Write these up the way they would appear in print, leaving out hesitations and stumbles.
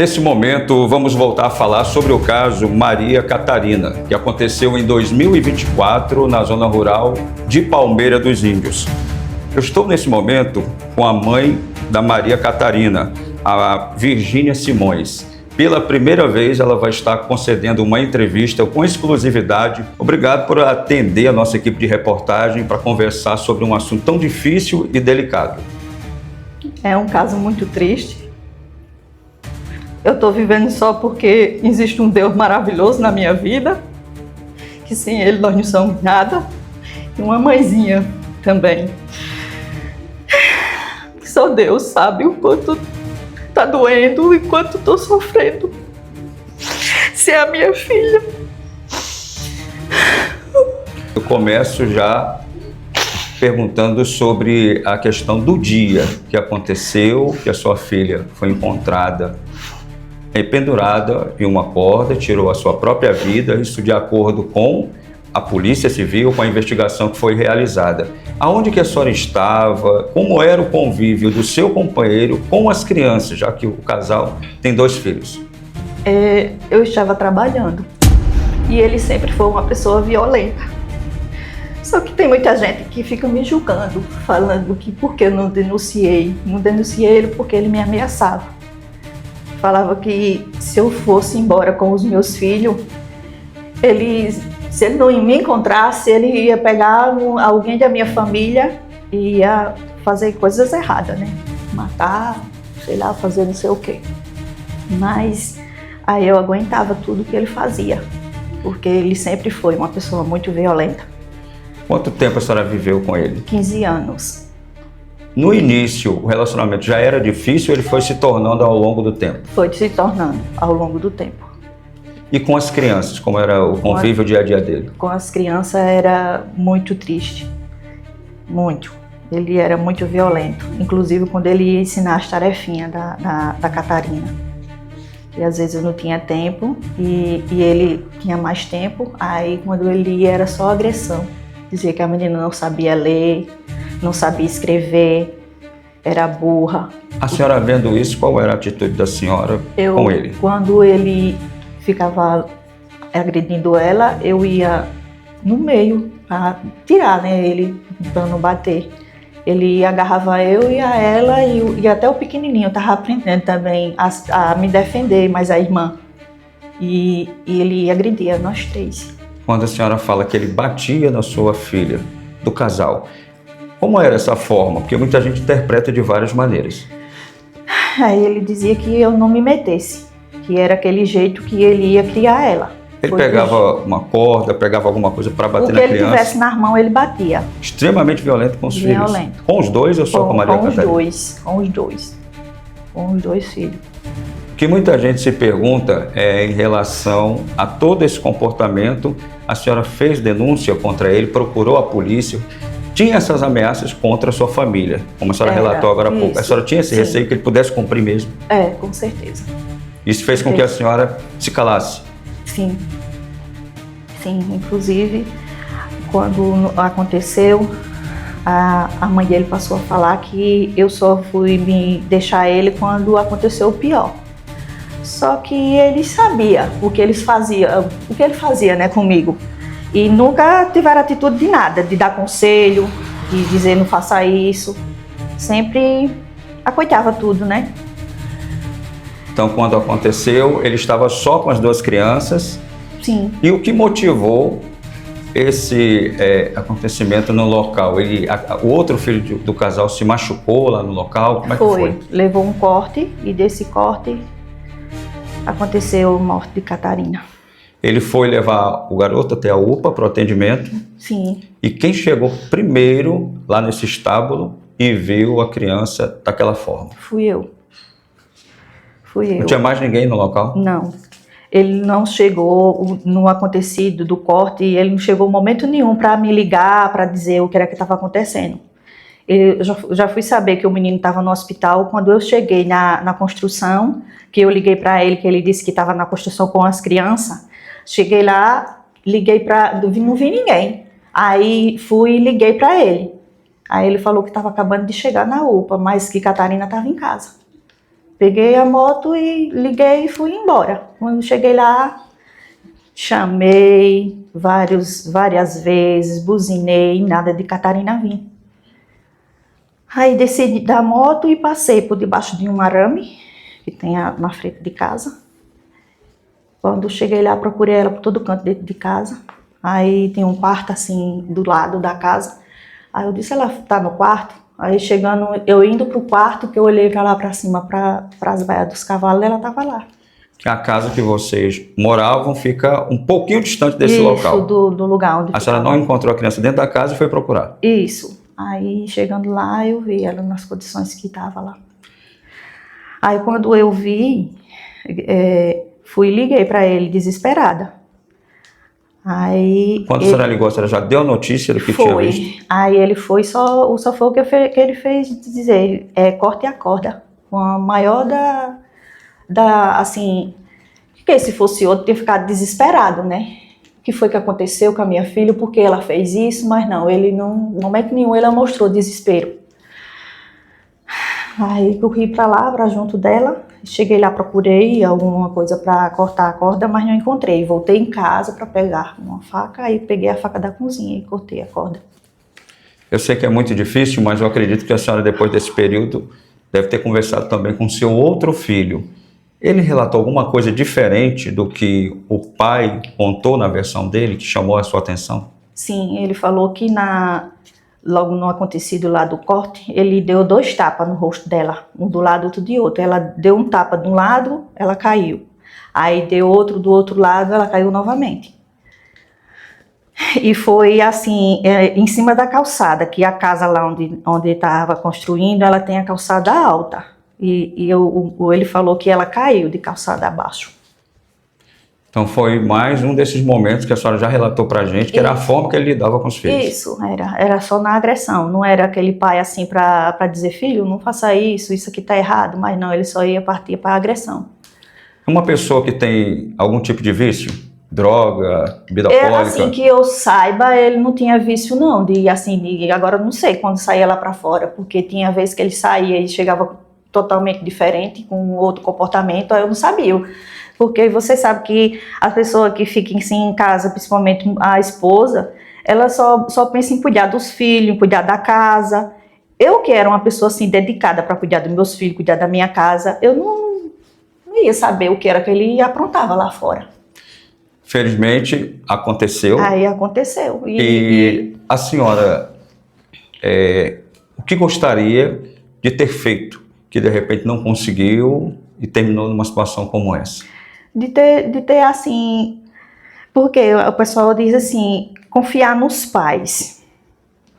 Nesse momento, vamos voltar a falar sobre o caso Maria Catarina, que aconteceu em 2024 na zona rural de Palmeira dos Índios. Eu estou nesse momento com a mãe da Maria Catarina, a Virgínia Simões. Pela primeira vez, ela vai estar concedendo uma entrevista com exclusividade. Obrigado por atender a nossa equipe de reportagem para conversar sobre um assunto tão difícil e delicado. É um caso muito triste. Eu estou vivendo só porque existe um Deus maravilhoso na minha vida, que sem Ele nós não somos nada, e uma mãezinha também. Só Deus sabe o quanto está doendo e quanto estou sofrendo. Se é a minha filha. Eu começo já perguntando sobre a questão do dia que aconteceu, que a sua filha foi encontrada pendurada em uma corda, tirou a sua própria vida, isso de acordo com a Polícia Civil, com a investigação que foi realizada. Aonde que a senhora estava? Como era o convívio do seu companheiro com as crianças, já que o casal tem 2 filhos? Eu estava trabalhando e ele sempre foi uma pessoa violenta. Só que tem muita gente que fica me julgando, falando que porque eu não denunciei. Não denunciei ele porque ele me ameaçava. Falava que se eu fosse embora com os meus filhos, se ele não me encontrasse, ele ia pegar alguém da minha família e ia fazer coisas erradas, né? Matar, sei lá, fazer não sei o quê. Mas aí eu aguentava tudo que ele fazia, porque ele sempre foi uma pessoa muito violenta. Quanto tempo a senhora viveu com ele? 15 anos. No início, o relacionamento já era difícil, ele foi se tornando ao longo do tempo? Foi se tornando ao longo do tempo. E com as crianças, como era o convívio dia a dia dele? Com as crianças era muito triste, muito. Ele era muito violento, inclusive quando ele ia ensinar as tarefinhas da Catarina. E às vezes eu não tinha tempo e ele tinha mais tempo, aí quando ele ia era só agressão. Dizia que a menina não sabia ler, não sabia escrever, era burra. A senhora vendo isso, qual era a atitude da senhora com ele? Quando ele ficava agredindo ela, eu ia no meio para tirar, né, ele, para não bater. Ele agarrava eu e a ela e até o pequenininho estava aprendendo também a me defender, mas a irmã. E ele agredia nós 3. Quando a senhora fala que ele batia na sua filha, do casal, como era essa forma? Porque muita gente interpreta de várias maneiras. Aí ele dizia que eu não me metesse, que era aquele jeito que ele ia criar ela. Ele pegava uma corda, pegava alguma coisa para bater na criança? O que ele tivesse nas mãos, ele batia. Extremamente violento com os filhos? Violento. Com os 2 ou só com a Maria Catarina? Com os dois. Com os 2 filhos. O que muita gente se pergunta é em relação a todo esse comportamento. A senhora fez denúncia contra ele, procurou a polícia, tinha essas ameaças contra a sua família, como a senhora relatou agora há pouco. A senhora tinha esse receio que ele pudesse cumprir mesmo? Com certeza. Isso fez com que a senhora se calasse? Sim. Sim, inclusive, quando aconteceu, a mãe dele passou a falar que eu só fui me deixar ele quando aconteceu o pior. Só que ele sabia o que ele fazia, né, comigo. E nunca tiveram atitude de nada, de dar conselho, de dizer não faça isso. Sempre acoitava tudo, né? Então, quando aconteceu, ele estava só com as 2 crianças. Sim. E o que motivou esse acontecimento no local? O outro filho do casal se machucou lá no local? Como é que foi? Levou um corte e desse corte aconteceu a morte de Catarina. Ele foi levar o garoto até a UPA para o atendimento? Sim. E quem chegou primeiro lá nesse estábulo e viu a criança daquela forma? Fui eu. Não tinha mais ninguém no local? Não. Ele não chegou no acontecido do corte, ele não chegou em momento nenhum para me ligar, para dizer o que era que estava acontecendo. Eu já fui saber que o menino estava no hospital quando eu cheguei na construção, que eu liguei para ele, que ele disse que estava na construção com as crianças. Cheguei lá, liguei não vi ninguém. Aí fui e liguei para ele. Aí ele falou que estava acabando de chegar na UPA, mas que Catarina estava em casa. peguei a moto e liguei e fui embora. Quando cheguei lá, chamei várias vezes, buzinei, nada de Catarina vir. Aí desci da moto e passei por debaixo de um arame que tem na frente de casa. Quando cheguei lá, procurei ela por todo canto dentro de casa. Aí tem um quarto assim do lado da casa. Aí eu disse, ela tá no quarto? Aí chegando, eu indo pro quarto, que eu olhei pra lá pra cima, para as vaias dos cavalos, ela tava lá. A casa que vocês moravam fica um pouquinho distante desse local. Isso, do lugar onde A senhora não encontrou a criança dentro da casa e foi procurar? Isso. Aí chegando lá, eu vi ela nas condições que estava lá. Aí quando eu vi, fui e liguei para ele desesperada. Aí quando a senhora ligou, a senhora já deu a notícia do que tinha visto? Aí ele foi, só foi o que ele fez dizer, corte a corda, com a maior assim, porque se fosse outro, tinha ficado desesperado, né? O que foi que aconteceu com a minha filha, por que ela fez isso, mas não, ele não, no momento nenhum, ele mostrou desespero. Aí corri para lá, para junto dela, cheguei lá, procurei alguma coisa para cortar a corda, mas não encontrei. Voltei em casa para pegar uma faca, aí peguei a faca da cozinha e cortei a corda. Eu sei que é muito difícil, mas eu acredito que a senhora, depois desse período, deve ter conversado também com seu outro filho. Ele relatou alguma coisa diferente do que o pai contou na versão dele, que chamou a sua atenção? Sim, ele falou que logo no acontecido lá do corte, ele deu 2 tapas no rosto dela, um do lado, outro de outro. Ela deu um tapa de um lado, ela caiu. Aí deu outro do outro lado, ela caiu novamente. E foi assim, em cima da calçada, que a casa lá onde estava construindo, ela tem a calçada alta. Ele falou que ela caiu de calçada abaixo. Então foi mais um desses momentos que a senhora já relatou pra gente, que era a forma que ele lidava com os filhos. Isso, era só na agressão, não era aquele pai assim para dizer, filho, não faça isso aqui tá errado, mas não, ele só ia partir para agressão. Uma pessoa que tem algum tipo de vício, droga, bebida alcoólica... Assim que eu saiba, ele não tinha vício não, agora eu não sei quando saía lá para fora, porque tinha vezes que ele saía e chegava totalmente diferente, com outro comportamento, aí eu não sabia. Porque você sabe que a pessoa que fica assim, em casa, principalmente a esposa, ela só pensa em cuidar dos filhos, em cuidar da casa. Eu que era uma pessoa assim dedicada para cuidar dos meus filhos, cuidar da minha casa, eu não ia saber o que era que ele aprontava lá fora. Felizmente aconteceu. Aí aconteceu. E a senhora, o que gostaria de ter feito, que de repente não conseguiu e terminou numa situação como essa? De ter assim, porque o pessoal diz assim, confiar nos pais.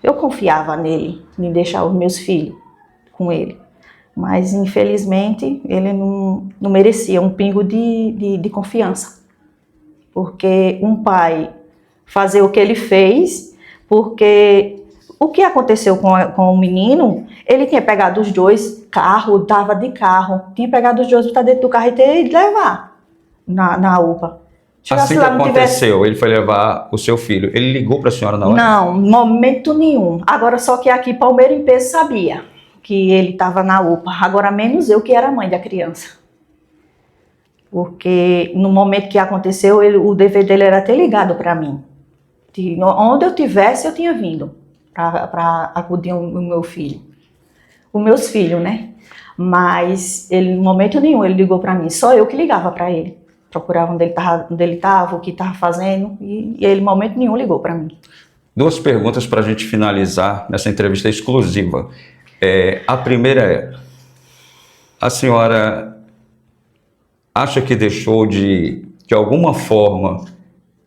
Eu confiava nele, em deixar os meus filhos com ele, mas infelizmente ele não merecia um pingo de confiança, porque um pai fazer o que ele fez, porque o que aconteceu com o menino, ele tinha pegado os 2 carros, dava de carro, tinha pegado os 2 para dentro do carro e ter ido levar na UPA. Assim que aconteceu, ele foi levar o seu filho, ele ligou para a senhora na hora? Não, momento nenhum. Agora só que aqui Palmeira em Peso sabia que ele estava na UPA, agora menos eu que era mãe da criança. Porque no momento que aconteceu, o dever dele era ter ligado para mim. Onde eu tivesse, eu tinha vindo para acudir o meu filho. Os meus filhos, né? Mas ele, no momento nenhum, ele ligou para mim. Só eu que ligava para ele. Procurava onde ele estava, o que estava fazendo. E ele, no momento nenhum, ligou para mim. 2 perguntas para a gente finalizar nessa entrevista exclusiva. A primeira é: a senhora acha que deixou de alguma forma,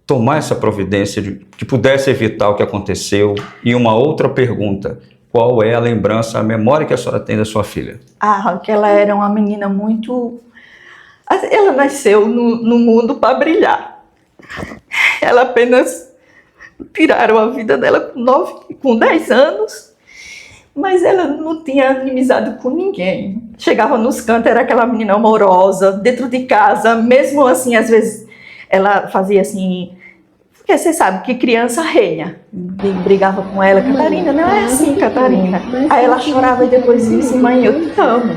tomar essa providência que pudesse evitar o que aconteceu? E uma outra pergunta: qual é a lembrança, a memória que a senhora tem da sua filha? Que ela era uma menina muito... Ela nasceu no mundo para brilhar. Ela apenas tiraram a vida dela com 10 anos, mas ela não tinha inimizade com ninguém. Chegava nos cantos, era aquela menina amorosa, dentro de casa, mesmo assim, às vezes, ela fazia assim... Porque você sabe que criança reina. Brigava com ela, Catarina, não é assim, Catarina. Aí ela chorava e depois disse, mãe, eu te amo.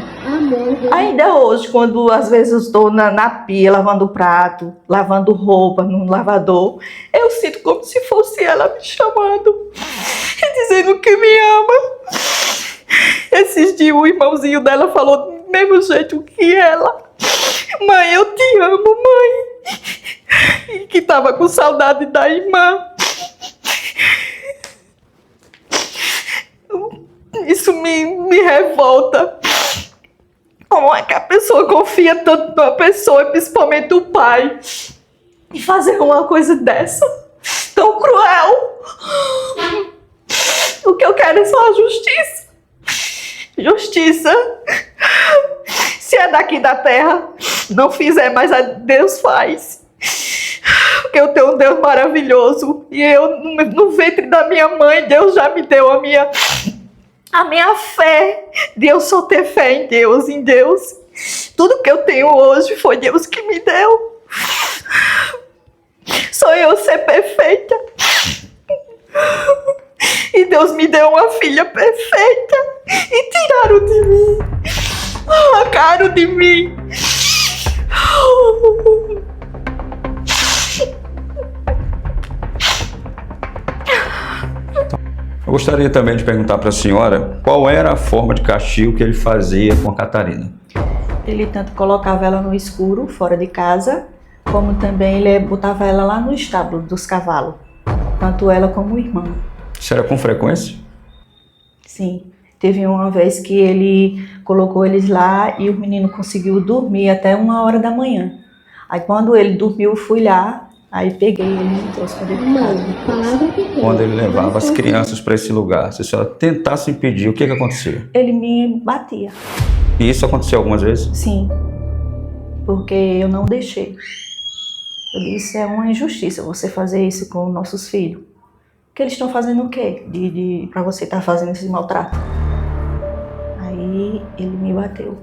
Ainda hoje, quando às vezes eu estou na pia, lavando prato, lavando roupa no lavador, eu sinto como se fosse ela me chamando, dizendo que me ama. Esses dias o irmãozinho dela falou do mesmo jeito que ela. Mãe, eu te amo, mãe. E que estava com saudade da irmã. Isso me revolta. Como é que a pessoa confia tanto numa pessoa, principalmente o pai, e fazer uma coisa dessa? Tão cruel. O que eu quero é só a justiça. Justiça. Se é daqui da terra, não fizer, mas Deus faz. Porque eu tenho um Deus maravilhoso. E eu, no ventre da minha mãe, Deus já me deu a minha fé. De eu só ter fé em Deus. Tudo que eu tenho hoje foi Deus que me deu. Só eu ser perfeita. E Deus me deu uma filha perfeita. E tiraram de mim. Arrancaram de mim. Eu gostaria também de perguntar para a senhora qual era a forma de castigo que ele fazia com a Catarina. Ele tanto colocava ela no escuro, fora de casa, como também ele botava ela lá no estábulo dos cavalos. Tanto ela como o irmão. Isso era com frequência? Sim. Teve uma vez que ele colocou eles lá e o menino conseguiu dormir até 1h da manhã. Aí quando ele dormiu, eu fui lá, aí peguei ele e trouxe para dentro de casa. Quando ele levava as crianças para esse lugar, se a senhora tentasse impedir, o que acontecia? Ele me batia. E isso aconteceu algumas vezes? Sim, porque eu não deixei. Eu disse, é uma injustiça você fazer isso com nossos filhos. Que eles estão fazendo o quê? Para você estar fazendo esse maltrato? Aí ele me bateu.